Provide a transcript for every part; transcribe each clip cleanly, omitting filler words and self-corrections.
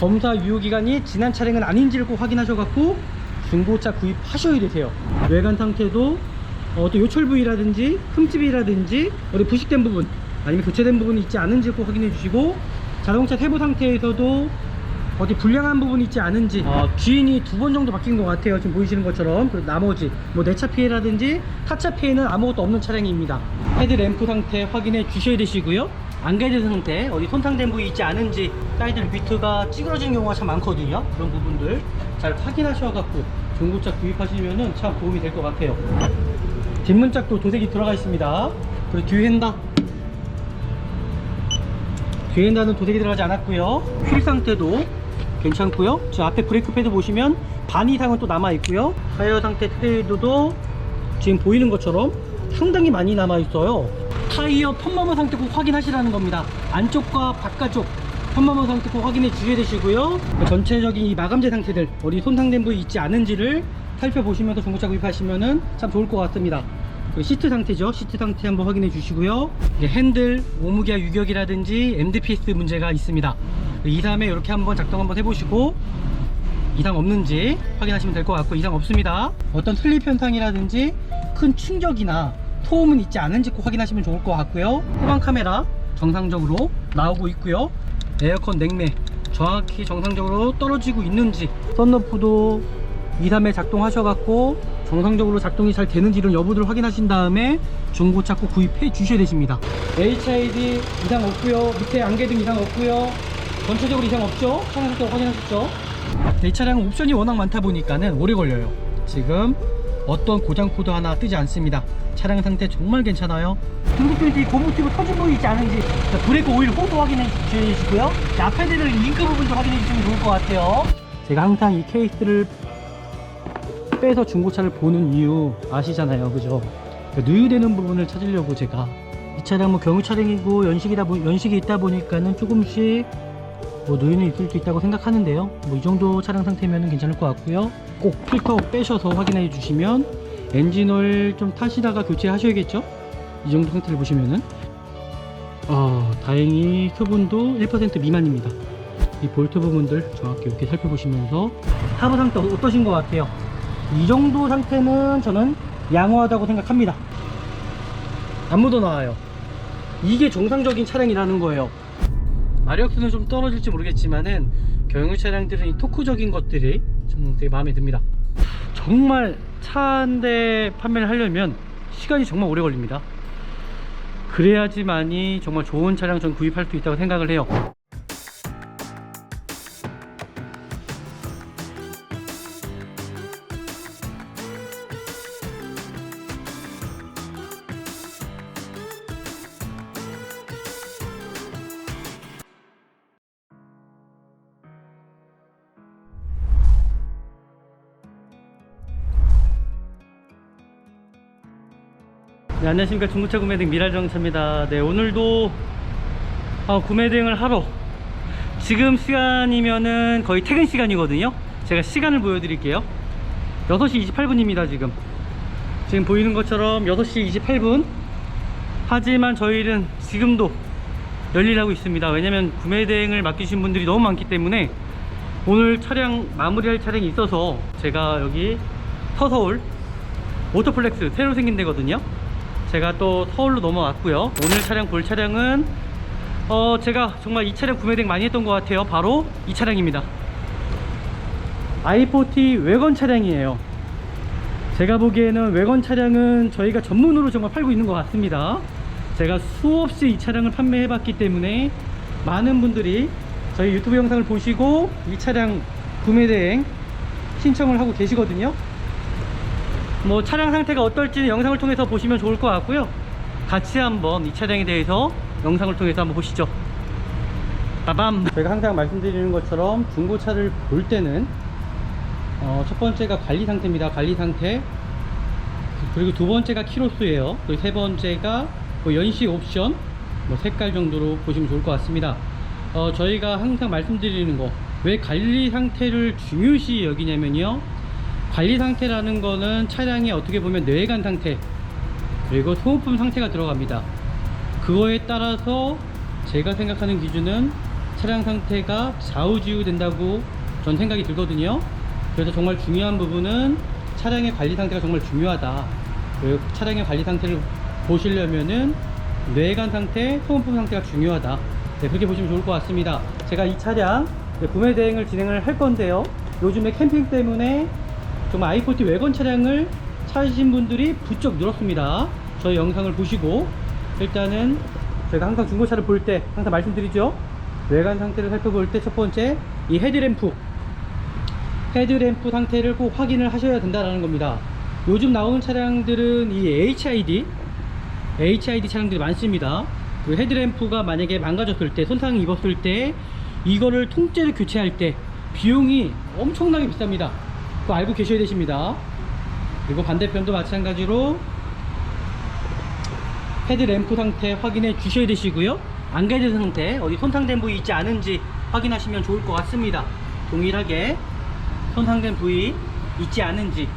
검사 유효기간이 지난 차량은 아닌지를 꼭 확인하셔갖고 중고차 구입하셔야 되세요. 외관 상태도 또 요철 부위라든지 흠집이라든지 어디 부식된 부분 아니면 교체된 부분이 있지 않은지 꼭 확인해 주시고, 자동차 세부 상태에서도 어디 불량한 부분이 있지 않은지, 주인이 2번 정도 바뀐 것 같아요, 지금 보이시는 것처럼. 그리고 나머지 뭐 내차 피해라든지 타차 피해는 아무것도 없는 차량입니다. 헤드램프 상태 확인해 주셔야 되시고요. 안개된 상태, 어디 손상된 부위 있지 않은지, 사이드 비트가 찌그러지는 경우가 참 많거든요. 그런 부분들 잘 확인하셔갖고 중고차 구입하시면은 참 도움이 될 것 같아요. 뒷문짝도 도색이 들어가 있습니다. 그리고 뒤 핸다는 도색이 들어가지 않았고요. 휠 상태도 괜찮고요. 지금 앞에 브레이크 패드 보시면 반 이상은 또 남아 있고요. 타이어 상태 트레이드도 지금 보이는 것처럼 상당히 많이 남아 있어요. 타이어 펌머머 상태 꼭 확인하시라는 겁니다. 안쪽과 바깥쪽 펌머머 상태 꼭 확인해 주셔야 되시고요. 전체적인 이 마감재 상태들 어디 손상된 부위 있지 않은지를 살펴보시면서 중고차 구입하시면은 참 좋을 것 같습니다. 그리고 시트 상태죠. 시트 상태 한번 확인해 주시고요. 핸들 오무기와 유격이라든지 MDPS 문제가 있습니다. 2, 3에 이렇게 한번 작동 한번 해보시고 이상 없는지 확인하시면 될 것 같고, 이상 없습니다. 어떤 슬립 현상이라든지 큰 충격이나 소음은 있지 않은지 꼭 확인하시면 좋을 것 같고요. 후방 카메라 정상적으로 나오고 있고요. 에어컨 냉매 정확히 정상적으로 떨어지고 있는지, 썬루프도 2, 3에 작동하셔갖고 정상적으로 작동이 잘 되는지 이런 여부들을 확인하신 다음에 중고차 꼭 구입해 주셔야 되십니다. HID 이상 없고요. 밑에 안개등 이상 없고요. 전체적으로 이상 없죠? 차량 상태 확인하셨죠? 이 차량은 옵션이 워낙 많다 보니까는 오래 걸려요. 지금 어떤 고장 코드 하나 뜨지 않습니다. 차량 상태 정말 괜찮아요. 등급표시 고무튜브 터진 부위 있지 않은지, 브레이크 오일 호도 확인해 주시고요. 앞헤드를 링크 부분도 확인해 주시면 좋을 것 같아요. 제가 항상 이 케이스를 빼서 중고차를 보는 이유 아시잖아요, 그죠? 누유되는 부분을 찾으려고 제가, 이 차량 뭐 경유 차량이고 연식이 있다 보니까는 조금씩 뭐 누유는 있을 수 있다고 생각하는데요. 뭐 이 정도 차량 상태면 괜찮을 것 같고요. 꼭 필터 빼셔서 확인해 주시면, 엔진오일 좀 타시다가 교체하셔야겠죠? 이 정도 상태를 보시면은 다행히 수분도 1% 미만입니다. 이 볼트 부분들 정확히 이렇게 살펴보시면서 타버 상태 어떠신 것 같아요? 이 정도 상태는 저는 양호하다고 생각합니다. 안 묻어나와요. 이게 정상적인 차량이라는 거예요. 마력수는 좀 떨어질지 모르겠지만은 경유 차량들은 이 토크적인 것들이 저는 되게 마음에 듭니다. 정말 차 한 대 판매를 하려면 시간이 정말 오래 걸립니다. 그래야지만이 정말 좋은 차량 전 구입할 수 있다고 생각을 해요. 네, 안녕하십니까. 중고차 구매대행 미랄자동차입니다. 네, 오늘도 구매대행을 하러, 지금 시간이면은 거의 퇴근 시간이거든요. 제가 시간을 보여드릴게요. 6시 28분입니다 지금 보이는 것처럼 6시 28분. 하지만 저희는 지금도 열일하고 있습니다. 왜냐면 구매대행을 맡기신 분들이 너무 많기 때문에 오늘 차량 마무리할 차량이 있어서 제가 여기 서서울 오토플렉스 새로 생긴 데거든요. 제가 또 서울로 넘어왔고요. 오늘 차량 볼 차량은 제가 정말 이 차량 구매대행 많이 했던 것 같아요. 바로 이 차량입니다. i40 외건 차량이에요. 제가 보기에는 외건 차량은 저희가 전문으로 정말 팔고 있는 것 같습니다. 제가 수없이 이 차량을 판매해 봤기 때문에 많은 분들이 저희 유튜브 영상을 보시고 이 차량 구매대행 신청을 하고 계시거든요. 뭐 차량 상태가 어떨지는 영상을 통해서 보시면 좋을 것 같고요. 같이 한번 이 차량에 대해서 영상을 통해서 한번 보시죠. 빠밤! 제가 항상 말씀드리는 것처럼 중고차를 볼 때는 첫 번째가 관리 상태입니다. 관리 상태. 그리고 두 번째가 키로수예요. 그리고 세 번째가 뭐 연식 옵션, 뭐 색깔 정도로 보시면 좋을 것 같습니다. 저희가 항상 말씀드리는 거, 왜 관리 상태를 중요시 여기냐면요, 관리 상태라는 거는 차량의 어떻게 보면 내외관 상태 그리고 소모품 상태가 들어갑니다. 그거에 따라서 제가 생각하는 기준은 차량 상태가 좌우지우 된다고 전 생각이 들거든요. 그래서 정말 중요한 부분은 차량의 관리 상태가 정말 중요하다. 그 차량의 관리 상태를 보시려면은 뇌관 상태, 소음품 상태가 중요하다. 네, 그렇게 보시면 좋을 것 같습니다. 제가 이 차량 구매 대행을 진행을 할 건데요. 요즘에 캠핑 때문에 정말 i40 외관 차량을 찾으신 분들이 부쩍 늘었습니다. 저희 영상을 보시고 일단은 저희가 항상 중고차를 볼 때 항상 말씀드리죠. 외관 상태를 살펴볼 때 첫 번째 이 헤드램프 상태를 꼭 확인을 하셔야 된다는 겁니다. 요즘 나오는 차량들은 이 HID 차량들이 많습니다. 그 헤드램프가 만약에 망가졌을 때, 손상이 입었을 때 이거를 통째로 교체할 때 비용이 엄청나게 비쌉니다. 그거 알고 계셔야 되십니다. 그리고 반대편도 마찬가지로 헤드램프 상태 확인해 주셔야 되시고요. 안개된 상태, 어디 손상된 부위 있지 않은지 확인하시면 좋을 것 같습니다. 동일하게 손상된 부위 있지 않은지,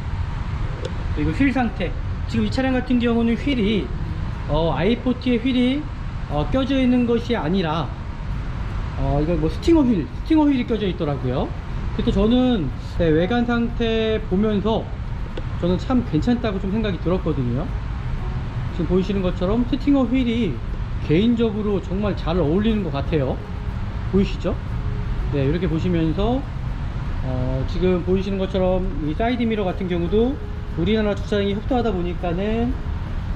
그리고 휠 상태. 지금 이 차량 같은 경우는 휠이 i40의 휠이 껴져 있는 것이 아니라 이거 뭐 스팅어 휠이 껴져 있더라고요. 그래서 저는 외관 상태 보면서 저는 참 괜찮다고 좀 생각이 들었거든요. 지금 보이시는 것처럼 스팅어 휠이 개인적으로 정말 잘 어울리는 것 같아요. 보이시죠? 네, 이렇게 보시면서 지금 보이시는 것처럼 이 사이드 미러 같은 경우도 우리나라 주차장이 협소하다 보니까는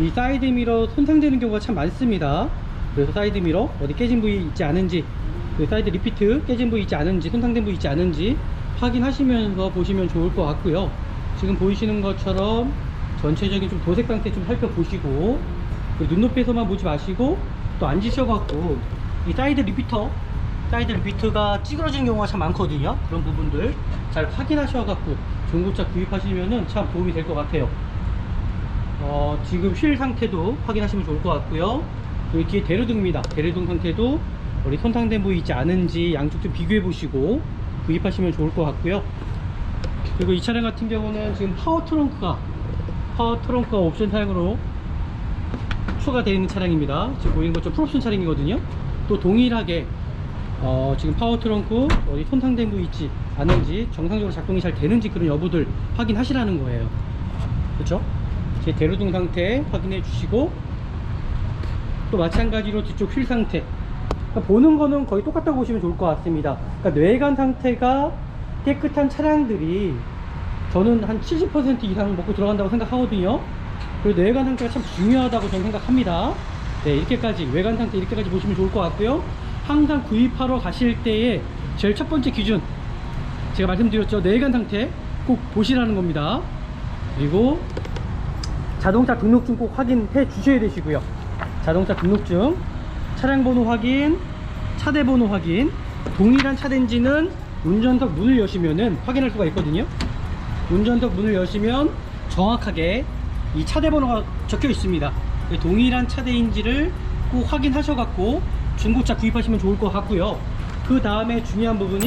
이 사이드 미러 손상되는 경우가 참 많습니다. 그래서 사이드 미러 어디 깨진 부위 있지 않은지, 그 사이드 리피트 깨진 부위 있지 않은지, 손상된 부위 있지 않은지 확인하시면서 보시면 좋을 것 같고요. 지금 보이시는 것처럼 전체적인 좀 도색 상태 좀 살펴보시고, 눈높이에서만 보지 마시고 또 앉으셔갖고 이 사이드 리피트가 찌그러지는 경우가 참 많거든요. 그런 부분들 잘 확인하셔갖고 중고차 구입하시면은 참 도움이 될 것 같아요. 지금 휠 상태도 확인하시면 좋을 것 같고요. 여기 뒤에 대류등입니다. 대류등 상태도 우리 손상된 부위 있지 않은지 양쪽 좀 비교해 보시고 구입하시면 좋을 것 같고요. 그리고 이 차량 같은 경우는 지금 파워 트렁크가 옵션 사양으로 추가되어 있는 차량입니다. 지금 보이는 것처럼 풀옵션 차량이거든요. 또 동일하게 지금 파워 트렁크 어디 손상된 부위 있지 않은지, 정상적으로 작동이 잘 되는지 그런 여부들 확인하시라는 거예요. 그렇죠? 제 대류등 상태 확인해 주시고, 또 마찬가지로 뒤쪽 휠 상태, 그러니까 보는 거는 거의 똑같다고 보시면 좋을 것 같습니다. 그러니까 뇌관 상태가 깨끗한 차량들이 저는 한 70% 이상 먹고 들어간다고 생각하거든요. 그리고 뇌관 상태가 참 중요하다고 저는 생각합니다. 네, 이렇게까지 외관 상태 이렇게까지 보시면 좋을 것 같고요. 항상 구입하러 가실 때에 제일 첫 번째 기준, 제가 말씀드렸죠. 뇌관 상태 꼭 보시라는 겁니다. 그리고 자동차 등록증 꼭 확인해 주셔야 되시고요. 자동차 등록증, 차량 번호 확인, 차대 번호 확인. 동일한 차대인지는 운전석 문을 여시면은 확인할 수가 있거든요. 운전석 문을 여시면 정확하게 이 차대 번호가 적혀 있습니다. 동일한 차대인지를 꼭 확인하셔 갖고 중고차 구입하시면 좋을 것 같고요. 그 다음에 중요한 부분이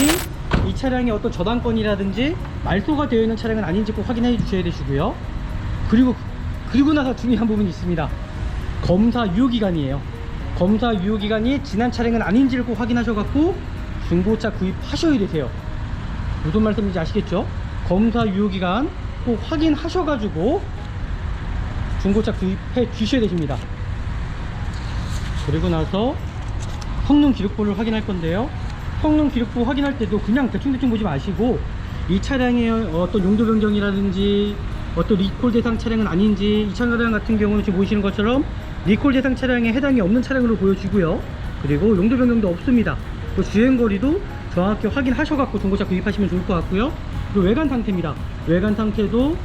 이 차량의 어떤 저당권이라든지 말소가 되어 있는 차량은 아닌지 꼭 확인해 주셔야 되시고요. 그리고 나서 중요한 부분이 있습니다. 검사 유효기간이에요. 검사 유효기간이 지난 차량은 아닌지를 꼭 확인하셔 갖고 중고차 구입하셔야 되세요. 무슨 말씀인지 아시겠죠? 검사 유효기간 꼭 확인하셔 가지고 중고차 구입해 주셔야 되십니다. 그리고 나서 성능 기록부를 확인할 건데요. 성능 기록부 확인할 때도 그냥 대충 보지 마시고 이 차량의 어떤 용도 변경이라든지 어떤 리콜 대상 차량은 아닌지, 이 차량 같은 경우는 지금 보시는 것처럼 리콜 대상 차량에 해당이 없는 차량으로 보여지고요. 그리고 용도 변경도 없습니다. 또 주행거리도 정확히 확인하셔 갖고 중고차 구입하시면 좋을 것 같고요. 그리고 외관 상태입니다. 외관 상태도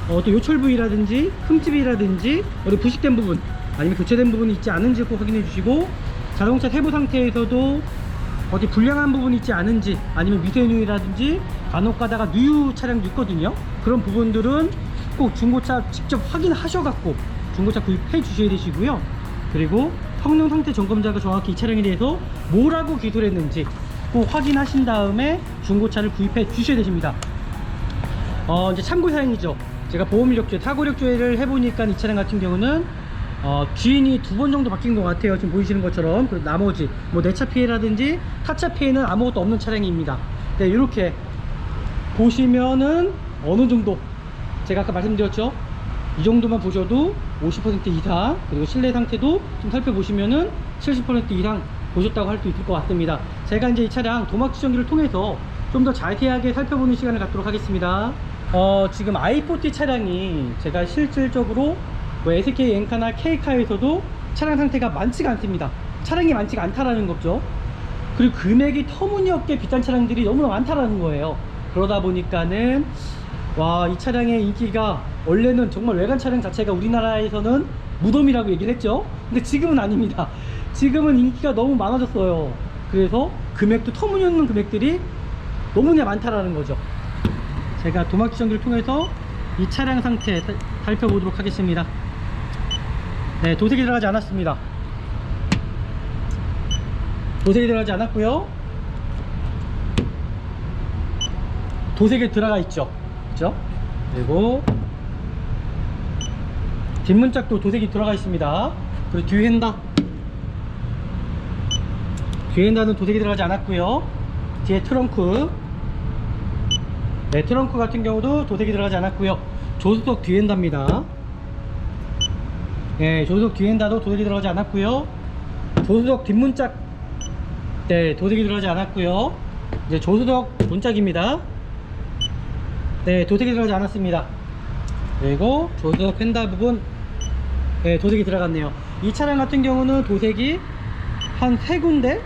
또 요철 부위라든지 흠집이라든지 어디 부식된 부분 아니면 교체된 부분이 있지 않은지 꼭 확인해 주시고, 자동차 세부 상태에서도 어디 불량한 부분이 있지 않은지, 아니면 미세누유라든지 간혹 가다가 누유 차량도 있거든요. 그런 부분들은 꼭 중고차 직접 확인하셔 갖고 중고차 구입해 주셔야 되시고요. 그리고 성능 상태 점검자가 정확히 이 차량에 대해서 뭐라고 기술했는지 꼭 확인하신 다음에 중고차를 구입해 주셔야 되십니다. 이제 참고사항이죠. 제가 보험이력조회, 사고력조회를 해보니까 이 차량 같은 경우는 주인이 2번 정도 바뀐 것 같아요. 지금 보이시는 것처럼. 그 나머지 뭐 내차 피해라든지 타차 피해는 아무것도 없는 차량입니다. 네, 이렇게 보시면은 어느 정도 제가 아까 말씀드렸죠. 이 정도만 보셔도 50% 이상, 그리고 실내 상태도 좀 살펴보시면은 70% 이상 보셨다고 할 수 있을 것 같습니다. 제가 이제 이 차량 도막 측정기를 통해서 좀 더 자세하게 살펴보는 시간을 갖도록 하겠습니다. 지금 i40 차량이 제가 실질적으로 뭐 SK 엔카나 K카에서도 차량 상태가 많지가 않습니다. 차량이 많지가 않다라는 거죠. 그리고 금액이 터무니없게 비싼 차량들이 너무나 많다라는 거예요. 그러다 보니까는 와, 이 차량의 인기가 원래는 정말 외관 차량 자체가 우리나라에서는 무덤이라고 얘기를 했죠. 근데 지금은 아닙니다. 지금은 인기가 너무 많아졌어요. 그래서 금액도 터무니없는 금액들이 너무나 많다라는 거죠. 제가 도막 측정기를 통해서 이 차량 상태 살펴보도록 하겠습니다. 네, 도색이 들어가지 않았습니다. 도색이 들어가지 않았고요. 도색에 들어가 있죠. 그렇죠? 그리고 뒷문짝도 도색이 들어가 있습니다. 그리고 뒤엔다는 도색이 들어가지 않았고요. 뒤에 트렁크, 네, 트렁크 같은 경우도 도색이 들어가지 않았고요. 조수석 뒤엔다입니다. 네, 조수석 뒤엔다도 도색이 들어가지 않았고요. 조수석 뒷문짝, 네, 도색이 들어가지 않았고요. 이제 조수석 문짝입니다. 네, 도색이 들어가지 않았습니다. 그리고 조수석 펜다 부분, 네, 도색이 들어갔네요. 이 차량 같은 경우는 도색이 한 3군데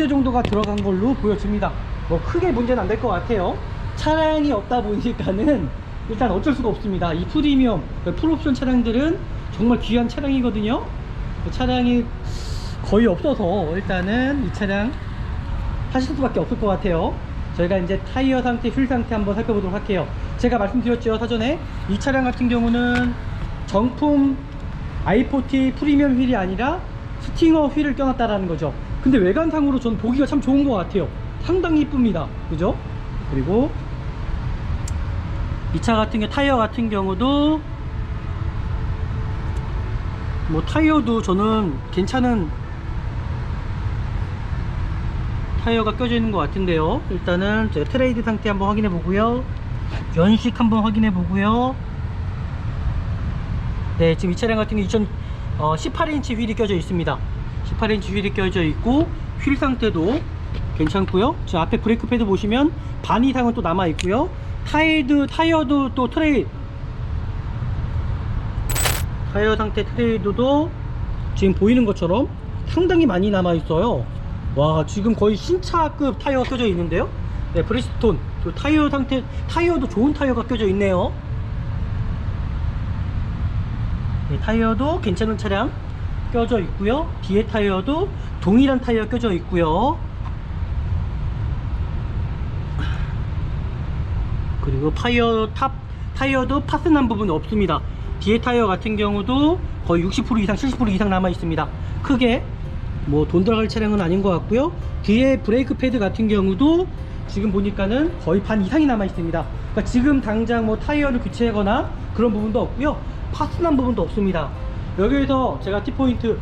정도가 들어간 걸로 보여집니다. 뭐 크게 문제는 안 될 것 같아요. 차량이 없다 보니까는 일단 어쩔 수가 없습니다. 이 프리미엄, 풀옵션 차량들은 정말 귀한 차량이거든요. 차량이 거의 없어서 일단은 이 차량 하실 수밖에 없을 것 같아요. 저희가 이제 타이어 상태, 휠 상태 한번 살펴보도록 할게요. 제가 말씀드렸죠, 사전에. 이 차량 같은 경우는 정품 i40 프리미엄 휠이 아니라 스팅어 휠을 껴놨다라는 거죠. 근데 외관상으로 전 보기가 참 좋은 것 같아요. 상당히 이쁩니다. 그죠? 그리고 이 차 같은 경우, 타이어 같은 경우도 뭐 타이어도 저는 괜찮은 타이어가 껴져 있는 것 같은데요. 일단은 제가 트레이드 상태 한번 확인해 보고요. 연식 한번 확인해 보고요. 네, 지금 이 차량 같은 경우 18인치 휠이 껴져 있습니다. 18인치 휠이 껴져 있고 휠 상태도 괜찮고요. 저 앞에 브레이크 패드 보시면 반 이상은 또 남아 있고요. 타이어도 또 타이어 상태 트레이드도 지금 보이는 것처럼 상당히 많이 남아 있어요. 와, 지금 거의 신차급 타이어가 껴져 있는데요. 네, 브리스톤 또 타이어 상태, 타이어도 좋은 타이어가 껴져 있네요. 네, 타이어도 괜찮은 차량 껴져 있고요. 뒤에 타이어도 동일한 타이어 껴져 있고요. 그리고 타이어도 파슨한 부분이 없습니다. 뒤에 타이어 같은 경우도 거의 60% 이상, 70% 이상 남아 있습니다. 크게 뭐 돈 들어갈 차량은 아닌 것 같고요. 뒤에 브레이크 패드 같은 경우도 지금 보니까는 거의 반 이상이 남아 있습니다. 그러니까 지금 당장 뭐 타이어를 교체하거나 그런 부분도 없고요. 파슨한 부분도 없습니다. 여기에서 제가 팁포인트,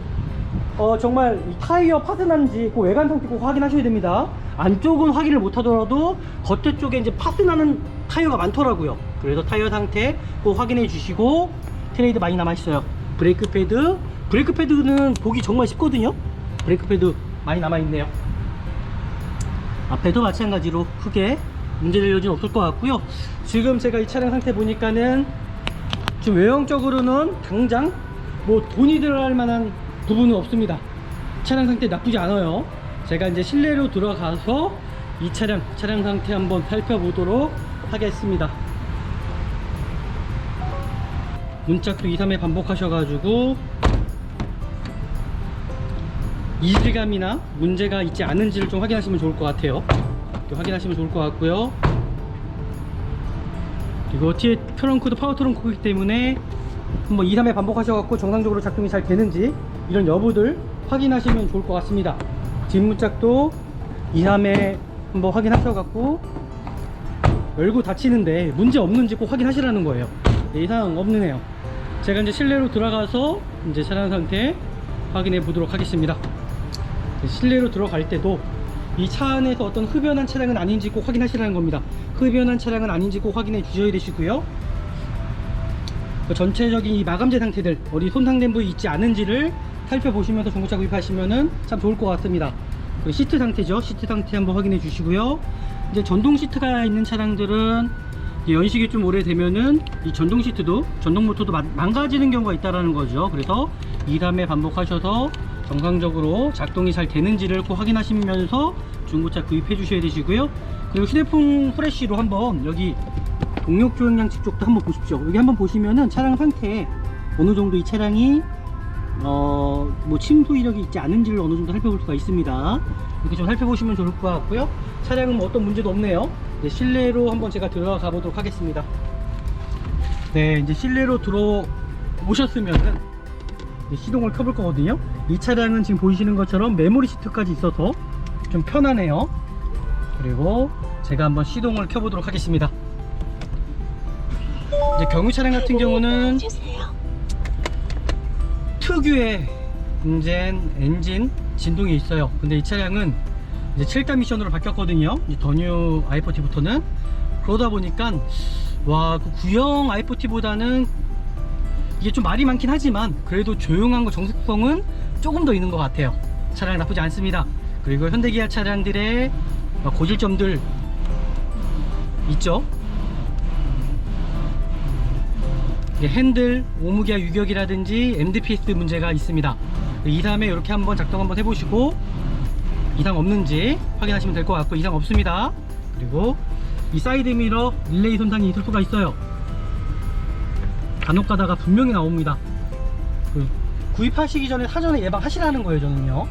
정말 이 타이어 파슨한지 그 외관 상태 꼭 확인하셔야 됩니다. 안쪽은 확인을 못하더라도 겉에 쪽에 이제 파슨하는 타이어가 많더라고요. 그래서 타이어 상태 꼭 확인해 주시고. 트레이드 많이 남아 있어요. 브레이크 패드는 보기 정말 쉽거든요. 브레이크 패드 많이 남아 있네요. 앞에도 마찬가지로 크게 문제될 여지는 없을 것 같고요. 지금 제가 이 차량 상태 보니까는 지금 외형적으로는 당장 뭐 돈이 들어갈 만한 부분은 없습니다. 차량 상태 나쁘지 않아요. 제가 이제 실내로 들어가서 이 차량 상태 한번 살펴보도록 하겠습니다. 문짝도 2, 3회 반복하셔가지고 이질감이나 문제가 있지 않은지를 좀 확인하시면 좋을 것 같아요. 확인하시면 좋을 것 같고요. 그리고 뒤에 트렁크도 파워 트렁크이기 때문에 한번 2, 3회 반복하셔갖고 정상적으로 작동이 잘 되는지 이런 여부들 확인하시면 좋을 것 같습니다. 뒷문짝도 2, 3회 한번 확인하셔갖고 열고 닫히는데 문제 없는지 꼭 확인하시라는 거예요. 이상 없네요. 제가 이제 실내로 들어가서 이제 차량 상태 확인해 보도록 하겠습니다. 실내로 들어갈 때도 이 차 안에서 어떤 흡연한 차량은 아닌지 꼭 확인하시라는 겁니다. 흡연한 차량은 아닌지 꼭 확인해 주셔야 되시고요. 전체적인 이 마감재 상태들, 어디 손상된 부위 있지 않은지를 살펴보시면서 중고차 구입하시면은 참 좋을 것 같습니다. 그리고 시트 상태죠. 시트 상태 한번 확인해 주시고요. 이제 전동 시트가 있는 차량들은 연식이 좀 오래되면은 이 전동 시트도, 전동 모터도 망가지는 경우가 있다라는 거죠. 그래서 2~3회 반복하셔서 정상적으로 작동이 잘 되는지를 꼭 확인하시면서 중고차 구입해 주셔야 되시고요. 그리고 휴대폰 후레쉬로 한번 여기 동력 조행 장치 쪽도 한번 보십시오. 여기 한번 보시면은 차량 상태 어느 정도 이 차량이 뭐 침수 이력이 있지 않은지를 어느 정도 살펴볼 수가 있습니다. 이렇게 좀 살펴보시면 좋을 것 같고요. 차량은 뭐 어떤 문제도 없네요. 이제 실내로 한번 제가 들어가 보도록 하겠습니다. 네, 이제 실내로 들어오셨으면은 시동을 켜볼 거거든요. 이 차량은 지금 보이시는 것처럼 메모리 시트까지 있어서 좀 편하네요. 그리고 제가 한번 시동을 켜보도록 하겠습니다. 이제 경유 차량 같은 경우는 특유의 엔진 진동이 있어요. 근데 이 차량은 이제 7단 미션으로 바뀌었거든요. 더 뉴 i40부터는. 그러다 보니까 와, 그 구형 i40보다는 이게 좀 말이 많긴 하지만 그래도 조용한 거 정숙성은 조금 더 있는 것 같아요. 차량 나쁘지 않습니다. 그리고 현대기아 차량들의 고질점들 있죠. 핸들, 오무기아 유격이라든지 MDPS 문제가 있습니다. 이 다음에 이렇게 한번 작동 한번 해보시고 이상 없는지 확인하시면 될 것 같고, 이상 없습니다. 그리고 이 사이드 미러 릴레이 손상이 있을 수가 있어요. 간혹 가다가 분명히 나옵니다. 구입하시기 전에 사전에 예방하시라는 거예요. 저는요,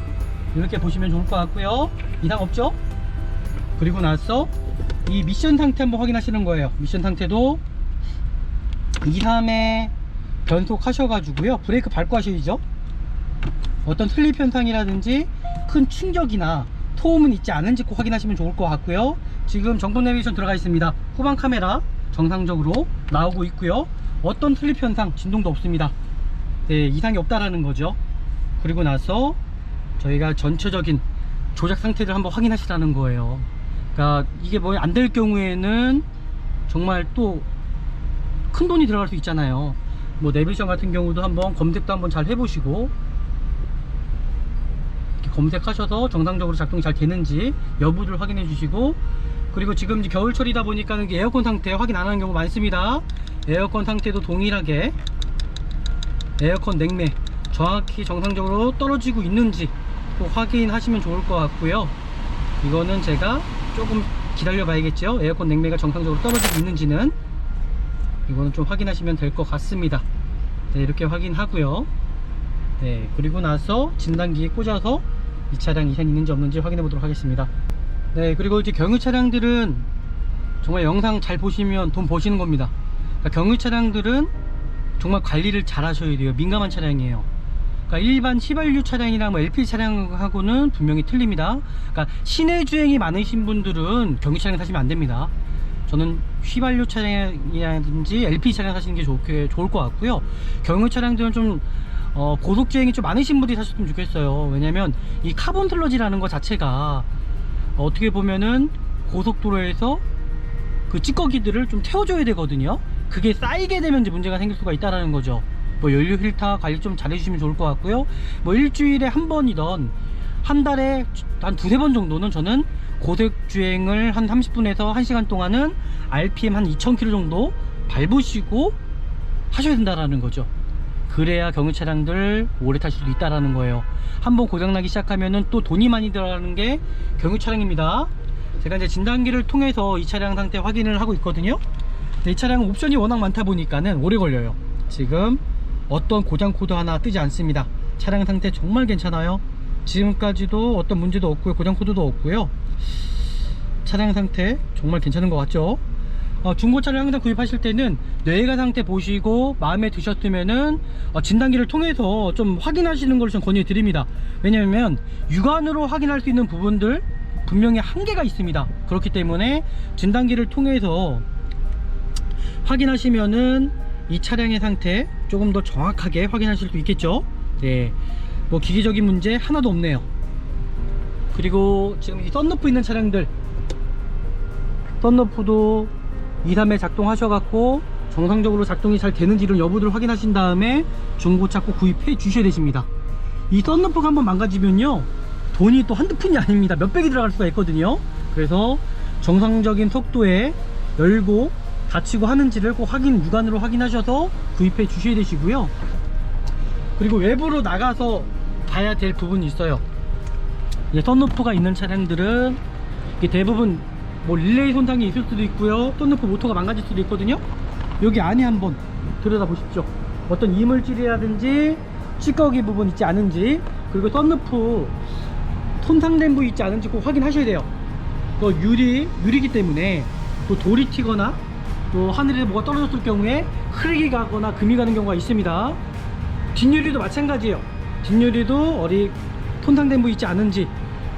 이렇게 보시면 좋을 것 같고요. 이상 없죠? 그리고 나서 이 미션 상태 한번 확인하시는 거예요. 미션 상태도 2~3회 변속 하셔가지고요, 브레이크 밟고 하셔야죠. 어떤 슬립 현상이라든지 큰 충격이나 소음은 있지 않은지 꼭 확인하시면 좋을 것 같고요. 지금 정품 내비게이션 들어가 있습니다. 후방 카메라 정상적으로 나오고 있고요. 어떤 슬립 현상, 진동도 없습니다. 네, 이상이 없다라는 거죠. 그리고 나서 저희가 전체적인 조작 상태를 한번 확인하시라는 거예요. 그러니까 이게 뭐 안 될 경우에는 정말 또 큰 돈이 들어갈 수 있잖아요. 뭐 내비게이션 같은 경우도 한번 검색도 한번 잘 해보시고, 이렇게 검색하셔서 정상적으로 작동이 잘 되는지 여부를 확인해 주시고, 그리고 지금 이제 겨울철이다 보니까 에어컨 상태 확인 안 하는 경우 많습니다. 에어컨 상태도 동일하게 에어컨 냉매 정확히 정상적으로 떨어지고 있는지 꼭 확인하시면 좋을 것 같고요. 이거는 제가 조금 기다려 봐야겠죠. 에어컨 냉매가 정상적으로 떨어지고 있는지는 이거는 좀 확인하시면 될 것 같습니다. 네, 이렇게 확인하고요. 네, 그리고 나서 진단기에 꽂아서 이 차량 이상 있는지 없는지 확인해 보도록 하겠습니다. 네, 그리고 이제 경유 차량들은 정말 영상 잘 보시면 돈 버시는 겁니다. 그러니까 경유 차량들은 정말 관리를 잘 하셔야 돼요. 민감한 차량이에요. 그러니까 일반 휘발유 차량이나 뭐 LPG 차량하고는 분명히 틀립니다. 그러니까 시내 주행이 많으신 분들은 경유 차량 사시면 안 됩니다. 저는 휘발유 차량이라든지 LPG 차량 사시는 게 좋을 것 같고요. 경유 차량들은 좀 고속 주행이 좀 많으신 분들이 사셨으면 좋겠어요. 왜냐면 이 카본 슬러지라는 것 자체가 어떻게 보면은 고속도로에서 그 찌꺼기들을 좀 태워줘야 되거든요. 그게 쌓이게 되면 이제 문제가 생길 수가 있다라는 거죠. 뭐 연료 필터 관리 좀 잘 해주시면 좋을 것 같고요. 뭐 일주일에 한 번이던 한 달에 한 2~3번 정도는 저는 고속 주행을 한 30분에서 1시간 동안은 RPM 한 2000km 정도 밟으시고 하셔야 된다라는 거죠. 그래야 경유 차량들 오래 타실 수 있다라는 거예요. 한번 고장나기 시작하면은 또 돈이 많이 들어가는 게 경유 차량입니다. 제가 이제 진단기를 통해서 이 차량 상태 확인을 하고 있거든요. 이 차량은 옵션이 워낙 많다 보니까는 오래 걸려요. 지금 어떤 고장 코드 하나 뜨지 않습니다. 차량 상태 정말 괜찮아요. 지금까지도 어떤 문제도 없고요, 고장 코드도 없고요. 차량 상태 정말 괜찮은 것 같죠? 중고차를 항상 구입하실 때는 뇌가 상태 보시고 마음에 드셨으면은 진단기를 통해서 좀 확인하시는 걸 좀 권유해 드립니다. 왜냐면 육안으로 확인할 수 있는 부분들 분명히 한계가 있습니다. 그렇기 때문에 진단기를 통해서 확인하시면은 이 차량의 상태 조금 더 정확하게 확인하실 수 있겠죠. 네, 뭐 기계적인 문제 하나도 없네요. 그리고 지금 이 썬루프 있는 차량들, 썬루프도 2, 3회 작동하셔갖고 정상적으로 작동이 잘 되는지 이런 여부를 확인하신 다음에 중고차 꼭 구입해 주셔야 되십니다. 이 썬루프가 한번 망가지면요, 돈이 또 한두 푼이 아닙니다. 몇백이 들어갈 수가 있거든요. 그래서 정상적인 속도에 열고 닫히고 하는지를 꼭 육안으로 확인하셔서 구입해 주셔야 되시고요. 그리고 외부로 나가서 봐야 될 부분이 있어요. 썬루프가 있는 차량들은 대부분 뭐 릴레이 손상이 있을 수도 있고요, 썬루프 모터가 망가질 수도 있거든요. 여기 안에 한번 들여다 보십시오. 어떤 이물질이라든지 찌꺼기 부분 있지 않은지, 그리고 썬루프 손상된 부위 있지 않은지 꼭 확인하셔야 돼요. 또 유리기 때문에 또 돌이 튀거나 또 하늘에 뭐가 떨어졌을 경우에 흐르게 가거나 금이 가는 경우가 있습니다. 뒷유리도 마찬가지예요. 뒷유리도 어디 손상된 부위 있지 않은지,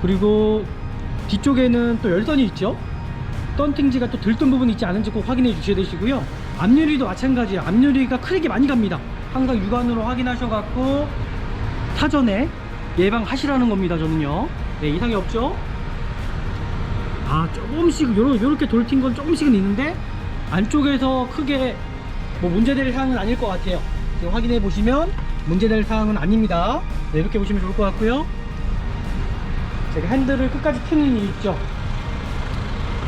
그리고 뒤쪽에는 또 열선이 있죠. 썬팅지가 또 들뜬 부분이 있지 않은지 꼭 확인해 주셔야 되시고요. 앞유리도 마찬가지예요. 앞유리가 크랙이 많이 갑니다. 항상 육안으로 확인하셔 갖고 사전에 예방하시라는 겁니다. 저는요. 네, 이상이 없죠. 조금씩 요렇게 돌 튄 건 조금씩은 있는데 안쪽에서 크게 뭐 문제될 사항은 아닐 것 같아요. 지금 확인해 보시면 문제될 사항은 아닙니다. 네, 이렇게 보시면 좋을 것 같고요. 제가 핸들을 끝까지 펴는 이유 있죠.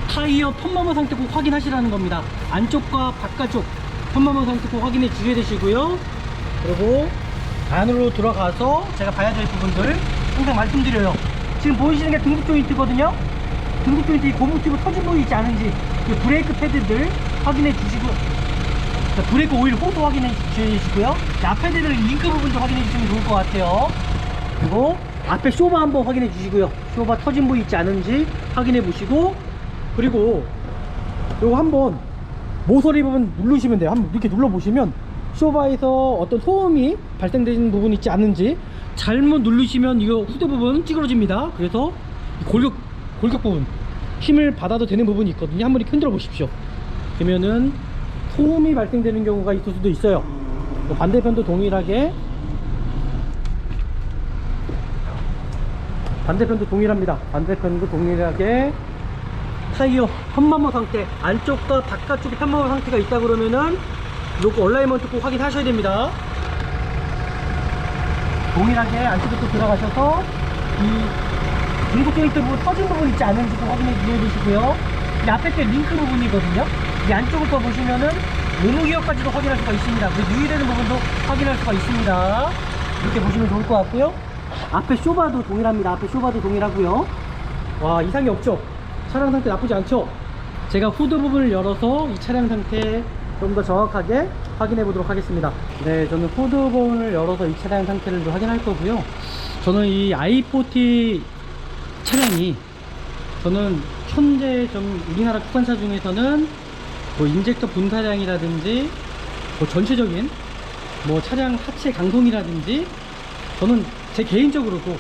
타이어 펌머머 상태 꼭 확인하시라는 겁니다. 안쪽과 바깥쪽 펌머머 상태 꼭 확인해 주셔야 되시고요. 그리고 안으로 들어가서 제가 봐야 될 부분들 항상 말씀드려요. 지금 보이시는 게 등급 조인트거든요. 등급 조인트 고무 튜브 터진 부위 있지 않은지, 브레이크 패드들 확인해 주시고, 브레이크 오일 호스 확인해 주시고요. 앞패드들 링크 부분 좀 확인해 주시면 좋을 것 같아요. 그리고 앞에 쇼바 한번 확인해 주시고요. 쇼바 터진 부위 있지 않은지 확인해 보시고, 그리고 요거 한번 모서리 부분 누르시면 돼요. 한번 이렇게 눌러 보시면 쇼바에서 어떤 소음이 발생되는 부분이 있지 않은지, 잘못 누르시면 이거 후드 부분 찌그러집니다. 그래서 골격 부분 힘을 받아도 되는 부분이 있거든요. 한번 이렇게 흔들어 보십시오. 그러면은 소음이 발생되는 경우가 있을 수도 있어요. 반대편도 동일하게, 반대편도 동일합니다. 반대편도 동일하게 타이어 펌머머 상태, 안쪽과 바깥쪽에 펌머머 상태가 있다 그러면은 요거 얼라이먼트 꼭 확인하셔야 됩니다. 동일하게 안쪽에 또 들어가셔서 이 중국 조인트 부분 터진 부분 있지 않은지 꼭 확인해 주셔야 되시고요. 이 앞에 게 링크 부분이거든요. 이 안쪽을 또 보시면은 고무기어까지도 확인할 수가 있습니다. 그 유의되는 부분도 확인할 수가 있습니다. 이렇게 보시면 좋을 것 같고요. 앞에 쇼바도 동일합니다. 앞에 쇼바도 동일하고요. 와, 이상이 없죠? 차량 상태 나쁘지 않죠? 제가 후드 부분을 열어서 이 차량 상태 좀 더 정확하게 확인해 보도록 하겠습니다. 네, 저는 후드 부분을 열어서 이 차량 상태를 좀 확인할 거고요. 저는 이 i40 차량이, 저는 현재 좀 우리나라 국산차 중에서는 뭐 인젝터 분사량이라든지 뭐 전체적인 뭐 차량 하체 강동이라든지, 저는 제 개인적으로도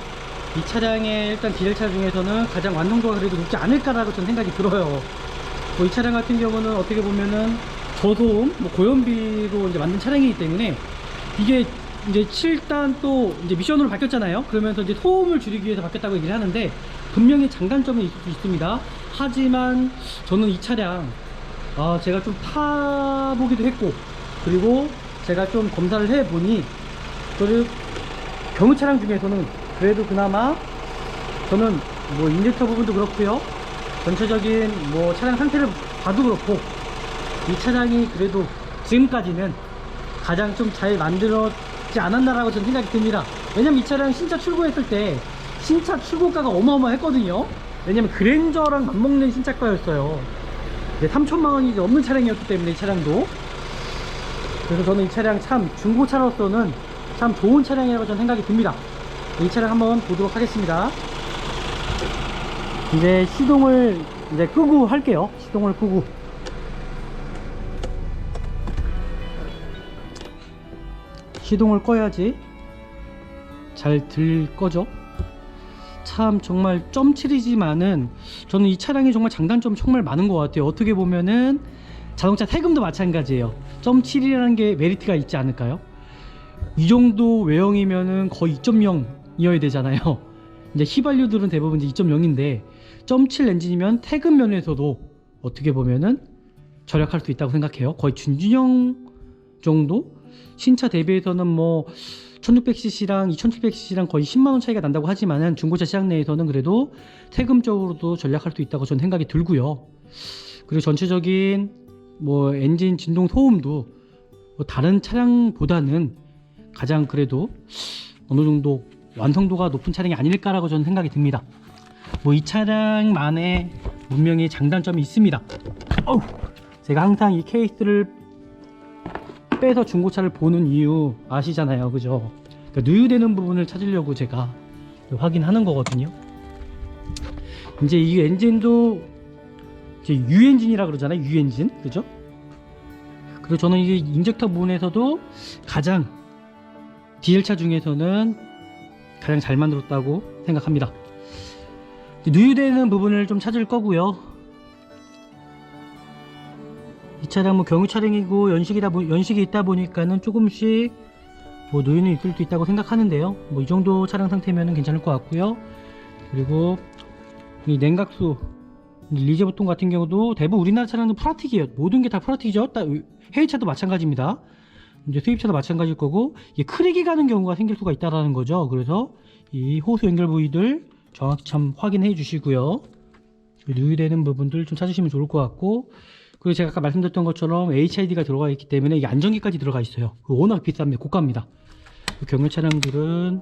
이 차량의 일단 디젤차 중에서는 가장 완성도가 그래도 높지 않을까라고 저는 생각이 들어요. 뭐 이 차량 같은 경우는 어떻게 보면은 저소음, 뭐 고연비로 이제 만든 차량이기 때문에, 이게 이제 7단 또 이제 미션으로 바뀌었잖아요. 그러면서 이제 소음을 줄이기 위해서 바뀌었다고 얘기를 하는데, 분명히 장단점은 있을 수 있습니다. 하지만 저는 이 차량 제가 좀 타보기도 했고, 그리고 제가 좀 검사를 해보니 경유 차량 중에서는 그래도 그나마 저는 뭐 인젝터 부분도 그렇고요, 전체적인 뭐 차량 상태를 봐도 그렇고, 이 차량이 그래도 지금까지는 가장 좀 잘 만들었지 않았나라고 저는 생각이 듭니다. 왜냐면 이 차량 신차 출고했을 때 신차 출고가가 어마어마했거든요. 왜냐면 그랜저랑 맞먹는 신차가였어요. 3천만원이 넘는 차량이었기 때문에, 이 차량도. 그래서 저는 이 차량 참 중고차로서는 참 좋은 차량이라고 저는 생각이 듭니다. 이 차량 한번 보도록 하겠습니다. 이제 시동을 이제 끄고 할게요. 시동을 끄고. 시동을 꺼야지 잘 들 거죠. 참 정말 점칠이지만은 저는 이 차량이 정말 장단점이 정말 많은 것 같아요. 어떻게 보면은 자동차 세금도 마찬가지예요. 0.7이라는 게 메리트가 있지 않을까요? 이 정도 외형이면은 거의 2.0이어야 되잖아요. 이제 휘발유들은 대부분 이제 2.0인데 0.7 엔진이면 세금 면에서도 어떻게 보면은 절약할 수 있다고 생각해요. 거의 준준형 정도? 신차 대비해서는 뭐 1600cc랑 2700cc랑 거의 10만원 차이가 난다고 하지만은 중고차 시장 내에서는 그래도 세금적으로도 전략할 수 있다고 저는 생각이 들고요. 그리고 전체적인 뭐 엔진 진동 소음도 뭐 다른 차량보다는 가장 그래도 어느 정도 완성도가 높은 차량이 아닐까라고 저는 생각이 듭니다. 뭐 이 차량만의 분명히 장단점이 있습니다. 제가 항상 이 케이스를 빼서 중고차를 보는 이유 아시잖아요, 그죠? 그러니까 누유되는 부분을 찾으려고 제가 확인하는 거거든요. 이제 이 엔진도 이제 유엔진이라 그러잖아요, 유엔진, 그죠? 그리고 저는 이게 인젝터 부분에서도 가장 디젤차 중에서는 가장 잘 만들었다고 생각합니다. 누유되는 부분을 좀 찾을 거고요. 이 차량 뭐 경유 차량이고 연식이 있다 보니까는 조금씩 뭐 누유는 있을 수 있다고 생각하는데요. 뭐 이 정도 차량 상태면은 괜찮을 것 같고요. 그리고 이 냉각수 리제 보통 같은 경우도 대부분 우리나라 차량은 프라틱이에요. 모든 게 다 프라틱이죠. 해외차도 마찬가지입니다. 이제 수입차도 마찬가지일 거고, 이게 크랙이 가는 경우가 생길 수가 있다라는 거죠. 그래서 이 호수 연결 부위들 정확히 참 확인해 주시고요. 누유되는 부분들 좀 찾으시면 좋을 것 같고, 그리고 제가 아까 말씀드렸던 것처럼 HID가 들어가 있기 때문에 이게 안전기까지 들어가 있어요. 워낙 비쌉니다. 고가입니다. 경유 차량들은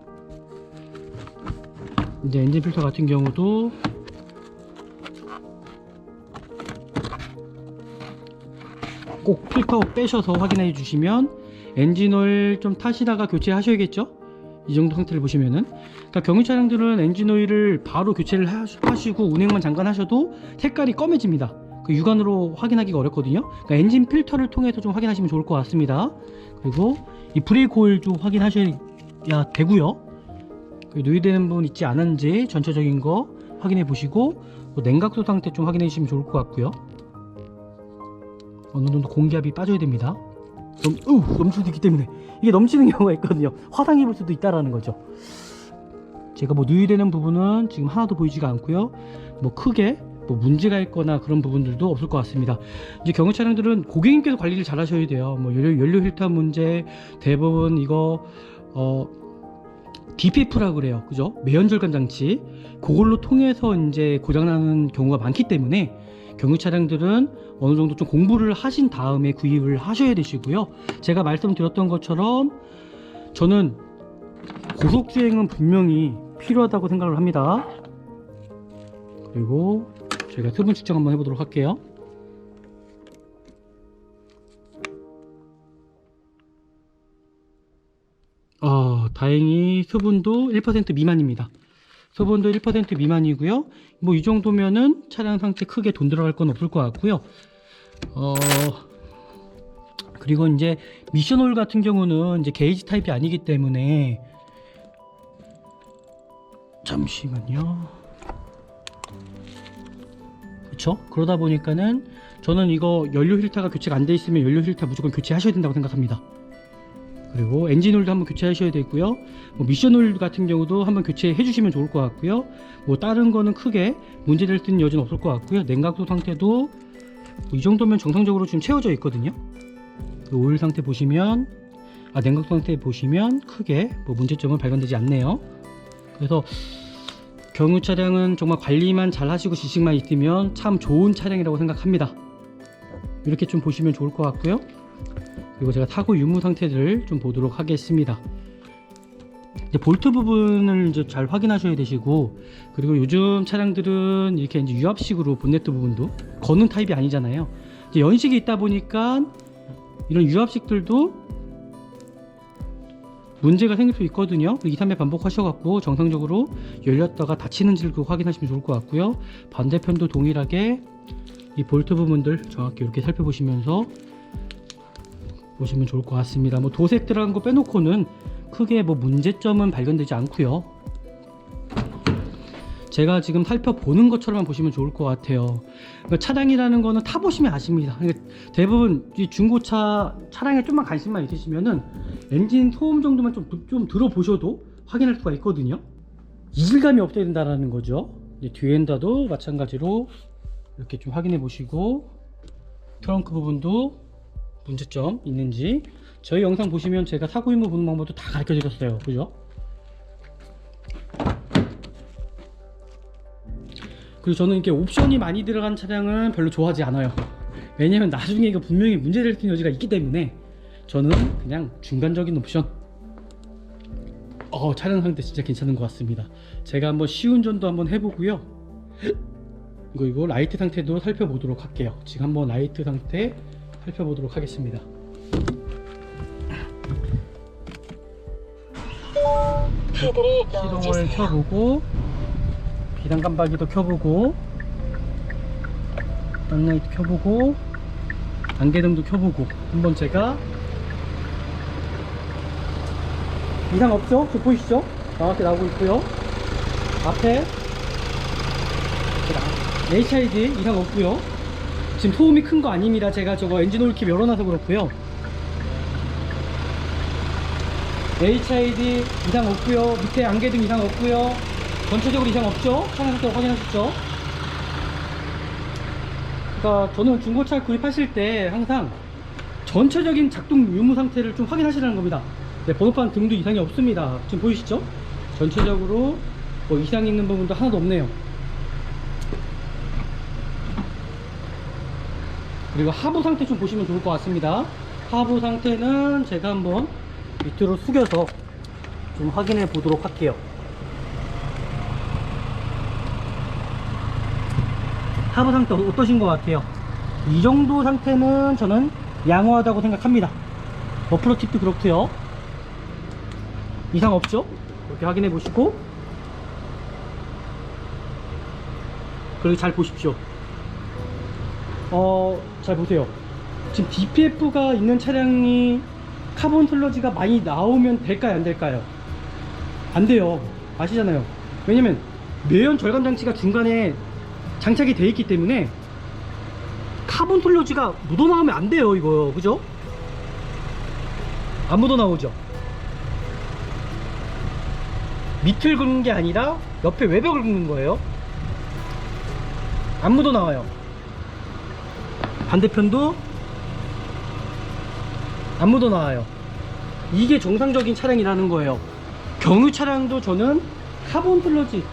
이제 엔진 필터 같은 경우도 꼭 필터 빼셔서 확인해 주시면, 엔진오일 좀 타시다가 교체하셔야겠죠. 이 정도 상태를 보시면은, 그러니까 경유 차량들은 엔진오일을 바로 교체를 하시고 운행만 잠깐 하셔도 색깔이 검해집니다. 그 육안으로 확인하기가 어렵거든요. 그러니까 엔진 필터를 통해서 좀 확인하시면 좋을 것 같습니다. 그리고 이 브레이크 오일도 확인하셔야 되고요. 누유되는 부분 있지 않은지 전체적인 거 확인해 보시고, 냉각수 상태 좀 확인해 주시면 좋을 것 같고요. 어느 정도 공기압이 빠져야 됩니다. 넘칠 수 있기 때문에 이게 넘치는 경우가 있거든요. 화상 입을 수도 있다라는 거죠. 제가 뭐 누유되는 부분은 지금 하나도 보이지가 않고요. 뭐 크게 뭐 문제가 있거나 그런 부분들도 없을 것 같습니다. 이제 경유 차량들은 고객님께서 관리를 잘 하셔야 돼요. 뭐 연료 필터 문제 대부분 이거 DPF라 그래요, 그죠? 매연절감 장치 그걸로 통해서 이제 고장나는 경우가 많기 때문에 경유 차량들은 어느 정도 좀 공부를 하신 다음에 구입을 하셔야 되시고요. 제가 말씀드렸던 것처럼 저는 고속주행은 분명히 필요하다고 생각을 합니다. 그리고 저희가 수분 측정 한번 해보도록 할게요. 다행히 수분도 1% 미만입니다. 수분도 1% 미만이고요. 뭐 이 정도면은 차량 상태 크게 돈 들어갈 건 없을 것 같고요. 그리고 이제 미션 오일 같은 경우는 이제 게이지 타입이 아니기 때문에, 잠시만요. 그쵸? 그러다 보니까는 저는 이거 연료 필터가 교체가 안 돼 있으면 연료 필터 무조건 교체하셔야 된다고 생각합니다. 그리고 엔진 오일도 한번 교체하셔야 되고요. 뭐 미션 오일 같은 경우도 한번 교체해 주시면 좋을 것 같고요. 뭐 다른 거는 크게 문제될 수 있는 여지는 없을 것 같고요. 냉각수 상태도 이 정도면 정상적으로 지금 채워져 있거든요. 오일 상태 보시면, 냉각수 상태 보시면 크게 뭐 문제점은 발견되지 않네요. 그래서 경유 차량은 정말 관리만 잘 하시고 지식만 있으면 참 좋은 차량이라고 생각합니다. 이렇게 좀 보시면 좋을 것 같고요. 그리고 제가 사고 유무 상태를 좀 보도록 하겠습니다. 이제 볼트 부분을 이제 잘 확인하셔야 되시고, 그리고 요즘 차량들은 이렇게 이제 유압식으로 본네트 부분도 거는 타입이 아니잖아요. 이제 연식이 있다 보니까 이런 유압식들도 문제가 생길 수 있거든요. 2, 3회 반복하셔갖고 정상적으로 열렸다가 닫히는지를 확인하시면 좋을 것 같고요. 반대편도 동일하게 이 볼트 부분들 정확히 이렇게 살펴보시면서 보시면 좋을 것 같습니다. 뭐 도색 들어간 거 빼놓고는 크게 뭐 문제점은 발견되지 않고요. 제가 지금 살펴보는 것처럼 보시면 좋을 것 같아요. 그러니까 차량이라는 거는 타보시면 아십니다. 그러니까 대부분 이 중고차 차량에 좀만 관심만 있으시면은 엔진 소음 정도만 좀 들어보셔도 확인할 수가 있거든요. 이질감이 없어야 된다는 거죠. 뒤엔다도 마찬가지로 이렇게 좀 확인해 보시고, 트렁크 부분도 문제점 있는지, 저희 영상 보시면 제가 사고 임무 보는 방법도 다 가르쳐 드렸어요. 그죠? 그리고 저는 이렇게 옵션이 많이 들어간 차량은 별로 좋아하지 않아요. 왜냐면 나중에 이거 분명히 문제될 수 있는 여지가 있기 때문에 저는 그냥 중간적인 옵션. 차량 상태 진짜 괜찮은 것 같습니다. 제가 한번 시운전도 한번 해보고요. 이거 라이트 상태도 살펴보도록 할게요. 지금 한번 라이트 상태 살펴보도록 하겠습니다. 시동을 켜보고, 비상 깜빡이도 켜보고, 딴라이트 켜보고, 안개등도 켜보고, 한번 제가 이상 없죠? 저 보이시죠? 정확히 나오고 있고요. 앞에 HID 이상 없고요. 지금 소음이 큰 거 아닙니다. 제가 저거 엔진 오일캡 열어놔서 그렇고요. HID 이상 없고요. 밑에 안개등 이상 없고요. 전체적으로 이상 없죠? 차량 상태 확인하셨죠? 그러니까 저는 중고차 구입하실 때 항상 전체적인 작동 유무 상태를 좀 확인하시라는 겁니다. 네, 번호판 등도 이상이 없습니다. 지금 보이시죠? 전체적으로 뭐 이상 있는 부분도 하나도 없네요. 그리고 하부 상태 좀 보시면 좋을 것 같습니다. 하부 상태는 제가 한번 밑으로 숙여서 좀 확인해 보도록 할게요. 하부 상태 어떠신 것 같아요? 이 정도 상태는 저는 양호하다고 생각합니다. 머플러 팁도 그렇고요. 이상 없죠? 이렇게 확인해 보시고, 그리고 잘 보십시오. 잘 보세요. 지금 DPF가 있는 차량이 카본 슬러지가 많이 나오면 될까요, 안 될까요? 안 돼요. 아시잖아요. 왜냐면 매연 절감 장치가 중간에 장착이 되어 있기 때문에 카본 슬러지가 묻어나오면 안 돼요, 이거. 그죠? 안 묻어나오죠? 밑을 긁는 게 아니라 옆에 외벽을 긁는 거예요. 안 묻어나와요. 반대편도 안 묻어나와요. 이게 정상적인 차량이라는 거예요. 경유 차량도 저는 카본 슬러지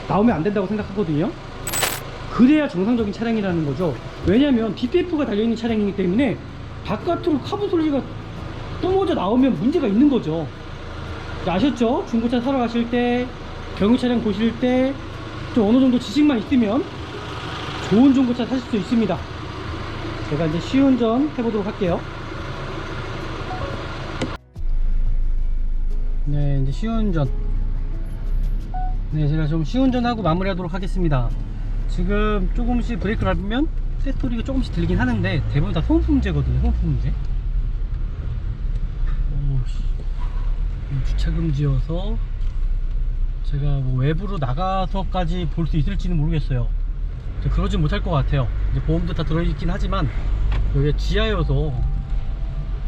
나오면 안 된다고 생각하거든요. 그래야 정상적인 차량이라는 거죠. 왜냐면 DPF가 달려있는 차량이기 때문에 바깥으로 카본 슬러지가 뿜어져 나오면 문제가 있는 거죠. 아셨죠? 중고차 사러 가실 때, 경유 차량 보실 때 좀 어느 정도 지식만 있으면 좋은 중고차 사실 수 있습니다. 제가 이제 시운전 해보도록 할게요. 네, 이제 시운전. 네, 제가 좀 시운전하고 마무리하도록 하겠습니다. 지금 조금씩 브레이크를 밟으면 새 소리가 조금씩 들리긴 하는데 대부분 다 소음 문제거든요. 소음 문제. 주차금지여서 제가 뭐 외부로 나가서까지 볼 수 있을지는 모르겠어요. 그러진 못할 것 같아요. 이제 보험도 다 들어있긴 하지만 여기가 지하여서,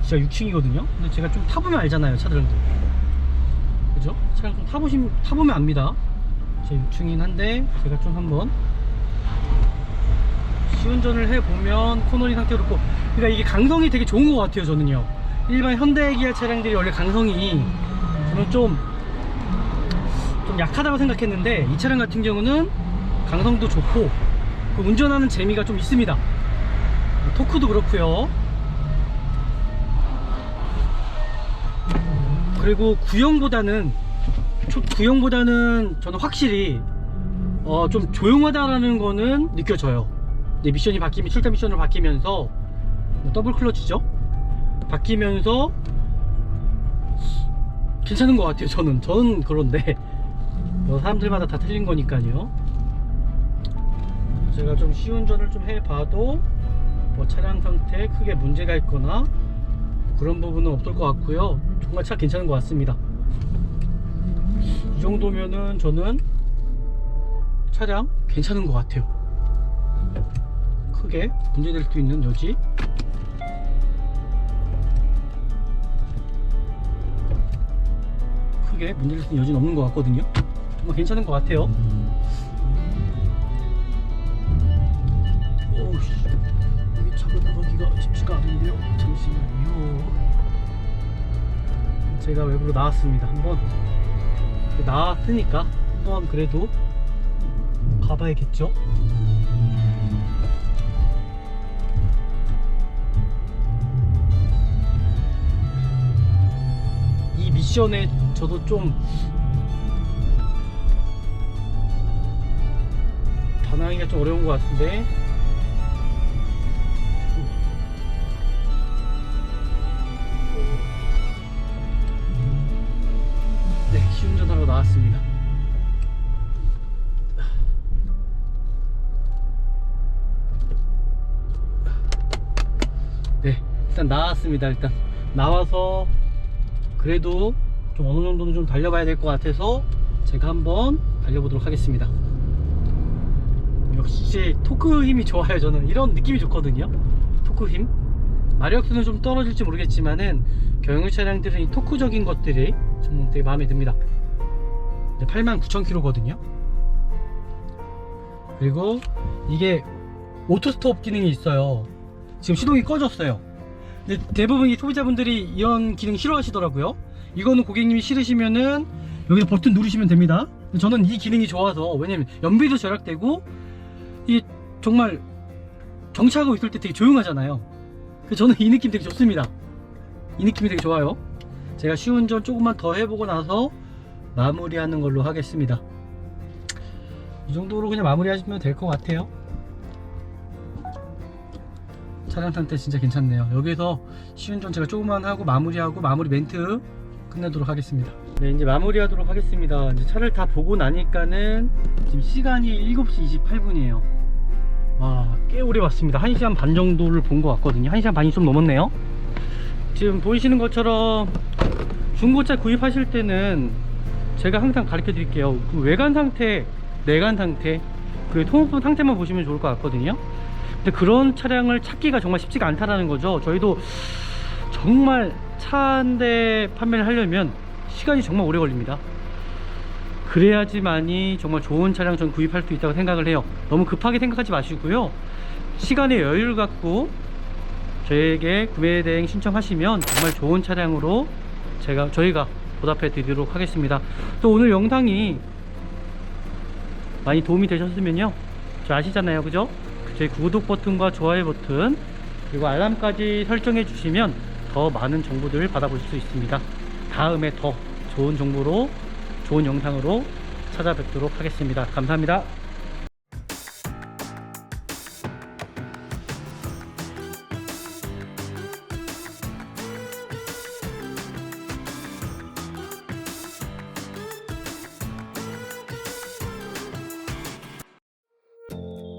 지하 6층이거든요. 근데 제가 좀 타보면 알잖아요, 차들도. 그죠? 차량 좀 타보면 압니다. 제 6층이긴 한데 제가 좀 한번 시운전을 해보면 코너링 상태도 그렇고, 그러니까 이게 강성이 되게 좋은 것 같아요, 저는요. 일반 현대 기아 차량들이 원래 강성이 저는 좀 약하다고 생각했는데 이 차량 같은 경우는 강성도 좋고 그 운전하는 재미가 좀 있습니다. 토크도 그렇고요. 그리고 구형보다는 저는 확실히 좀 조용하다라는 거는 느껴져요. 네, 미션이 바뀌면, 출타 미션으로 바뀌면서 더블 클러치죠, 바뀌면서 괜찮은 것 같아요. 저는 그런데 사람들마다 다 틀린 거니까요. 제가 좀 시운전을 좀 해봐도 뭐 차량 상태에 크게 문제가 있거나 그런 부분은 없을 것 같고요. 정말 차 괜찮은 것 같습니다. 이 정도면은 저는 차량 괜찮은 것 같아요. 크게 문제될 수 있는 여지 크게 문제될 수 있는 여지는 없는 것 같거든요. 정말 괜찮은 것 같아요. 오우씨, 여기 잡아나가기가 쉽지가 않은데요. 잠시만요. 제가 외부로 나왔습니다. 한번 나왔으니까 한번 그래도 가봐야겠죠. 이 미션에 저도 좀 반항하기가 좀 어려운 것 같은데, 네, 시운전하러 나왔습니다. 네, 일단 나왔습니다. 일단 나와서 그래도 좀 어느 정도는 좀 달려봐야 될 것 같아서 제가 한번 달려보도록 하겠습니다. 역시 토크 힘이 좋아요. 저는 이런 느낌이 좋거든요. 토크 힘. 마력수는 좀 떨어질지 모르겠지만은 경유 차량들은 이 토크적인 것들이 좀 되게 마음에 듭니다. 89,000km거든요. 그리고 이게 오토스톱 기능이 있어요. 지금 시동이 꺼졌어요. 근데 대부분 이 소비자분들이 이런 기능 싫어하시더라고요. 이거는 고객님이 싫으시면은 여기서 버튼 누르시면 됩니다. 저는 이 기능이 좋아서, 왜냐면 연비도 절약되고 이게 정말 정차하고 있을 때 되게 조용하잖아요. 그래서 저는 이 느낌 되게 좋습니다. 이 느낌이 되게 좋아요. 제가 시운전 조금만 더 해보고 나서 마무리하는 걸로 하겠습니다. 이 정도로 그냥 마무리하시면 될 것 같아요. 차량 상태 진짜 괜찮네요. 여기서 시운전 제가 조금만 하고 마무리하고 마무리 멘트 끝내도록 하겠습니다. 네, 이제 마무리하도록 하겠습니다. 이제 차를 다 보고 나니까는 지금 시간이 7시 28분이에요 와, 꽤 오래 왔습니다. 1시간 반 정도를 본 것 같거든요. 1시간 반이 좀 넘었네요. 지금 보이시는 것처럼 중고차 구입하실 때는 제가 항상 가르쳐 드릴게요. 그 외관 상태, 내관 상태, 그 통합부 상태만 보시면 좋을 것 같거든요. 근데 그런 차량을 찾기가 정말 쉽지가 않다라는 거죠. 저희도 정말 차 한 대 판매를 하려면 시간이 정말 오래 걸립니다. 그래야지만이 정말 좋은 차량 전 구입할 수 있다고 생각을 해요. 너무 급하게 생각하지 마시고요. 시간의 여유를 갖고 저에게 구매 대행 신청하시면 정말 좋은 차량으로 저희가 보답해 드리도록 하겠습니다. 또 오늘 영상이 많이 도움이 되셨으면요, 저 아시잖아요, 그죠? 저희 구독 버튼과 좋아요 버튼 그리고 알람까지 설정해 주시면 더 많은 정보들을 받아보실 수 있습니다. 다음에 더 좋은 정보로, 좋은 영상으로 찾아뵙도록 하겠습니다. 감사합니다.